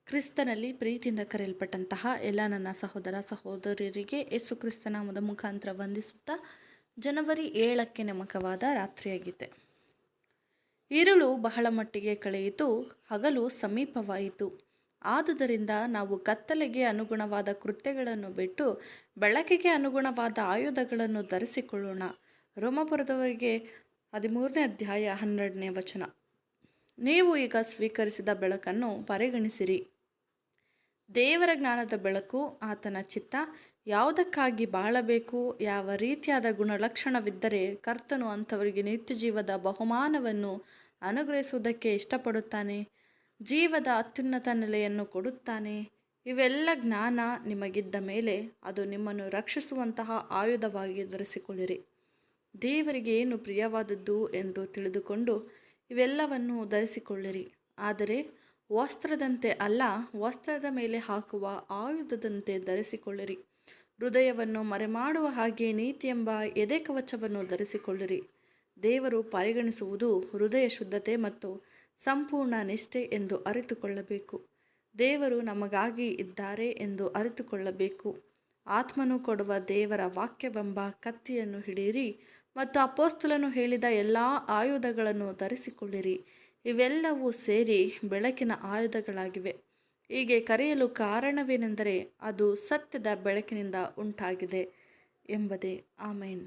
ಕ್ರಿಸ್ತನಲ್ಲಿ ಪ್ರೀತಿಯಿಂದ ಕರೆಯಲ್ಪಟ್ಟಂತಹ ಎಲ್ಲ ನನ್ನ ಸಹೋದರ ಸಹೋದರಿಯರಿಗೆ ಯೇಸು ಕ್ರಿಸ್ತ ನಾಮದ ಮುಖಾಂತರ ವಂದಿಸುತ್ತಾ ಜನವರಿ 7ಕ್ಕೆ ನೇಮಕವಾದ ರಾತ್ರಿಯಾಗಿದೆ. ഇരുಳು ಬಹಳ ಮಟ್ಟಿಗೆ ಕಳೆಯಿತು, ಹಗಲು ಸಮೀಪವಾಯಿತು. ಆದುದರಿಂದ ನಾವು ಕತ್ತಲೆಗೆ ಅನುಗುಣವಾದ ಕೃತ್ಯಗಳನ್ನು ಬಿಟ್ಟು ಬೆಳಕಿಗೆ ಅನುಗುಣವಾದ ಆಯುಧಗಳನ್ನು ಧರಿಸಿಕೊಳ್ಳೋಣ. ರೋಮಾಪುರದವರಿಗೆ 13ನೇ ಅಧ್ಯಾಯ 12ನೇ ವಚನ. ನೀವು ಈಗ ಸ್ವೀಕರಿಸಿದ ಬೆಳಕನ್ನು ಪರಿಗಣಿಸಿರಿ. ದೇವರ ಜ್ಞಾನದ ಬೆಳಕು, ಆತನ ಚಿತ್ತ, ಯಾವುದಕ್ಕಾಗಿ ಬಾಳಬೇಕು, ಯಾವ ರೀತಿಯಾದ ಗುಣಲಕ್ಷಣವಿದ್ದರೆ ಕರ್ತನು ಅಂಥವರಿಗೆ ನಿತ್ಯ ಜೀವದ ಬಹುಮಾನವನ್ನು ಅನುಗ್ರಹಿಸುವುದಕ್ಕೆ ಇಷ್ಟಪಡುತ್ತಾನೆ, ಜೀವದ ಅತ್ಯುನ್ನತ ನೆಲೆಯನ್ನು ಕೊಡುತ್ತಾನೆ. ಇವೆಲ್ಲ ಜ್ಞಾನ ನಿಮಗಿದ್ದ ಮೇಲೆ ಅದು ನಿಮ್ಮನ್ನು ರಕ್ಷಿಸುವಂತಹ ಆಯುಧವಾಗಿ ಧರಿಸಿಕೊಳ್ಳಿರಿ. ದೇವರಿಗೆ ಏನು ಪ್ರಿಯವಾದದ್ದು ಎಂದು ತಿಳಿದುಕೊಂಡು ಇವೆಲ್ಲವನ್ನು ಧರಿಸಿಕೊಳ್ಳಿರಿ. ಆದರೆ ವಸ್ತ್ರದಂತೆ ಅಲ್ಲ, ವಸ್ತ್ರದ ಮೇಲೆ ಹಾಕುವ ಆಯುಧದಂತೆ ಧರಿಸಿಕೊಳ್ಳಿರಿ. ಹೃದಯವನ್ನು ಮರೆಮಾಡುವ ಹಾಗೆ ನೀತಿ ಎಂಬ ಎದೆ ಕವಚವನ್ನು ಧರಿಸಿಕೊಳ್ಳಿರಿ. ದೇವರು ಪರಿಗಣಿಸುವುದು ಹೃದಯ ಶುದ್ಧತೆ ಮತ್ತು ಸಂಪೂರ್ಣ ನಿಷ್ಠೆ ಎಂದು ಅರಿತುಕೊಳ್ಳಬೇಕು. ದೇವರು ನಮಗಾಗಿ ಇದ್ದಾರೆ ಎಂದು ಅರಿತುಕೊಳ್ಳಬೇಕು. ಆತ್ಮನು ಕೊಡುವ ದೇವರ ವಾಕ್ಯವೆಂಬ ಕತ್ತಿಯನ್ನು ಹಿಡಿಯಿರಿ ಮತ್ತು ಅಪೊಸ್ತಲನು ಹೇಳಿದ ಎಲ್ಲ ಆಯುಧಗಳನ್ನು ಧರಿಸಿಕೊಳ್ಳಿರಿ. ಇವೆಲ್ಲವೂ ಸೇರಿ ಬೆಳಕಿನ ಆಯುಧಗಳಾಗಿವೆ. ಹೀಗೆ ಕರೆಯಲು ಕಾರಣವೇನೆಂದರೆ ಅದು ಸತ್ಯದ ಬೆಳಕಿನಿಂದ ಉಂಟಾಗಿದೆ ಎಂಬುದೇ. ಆಮೇನ್.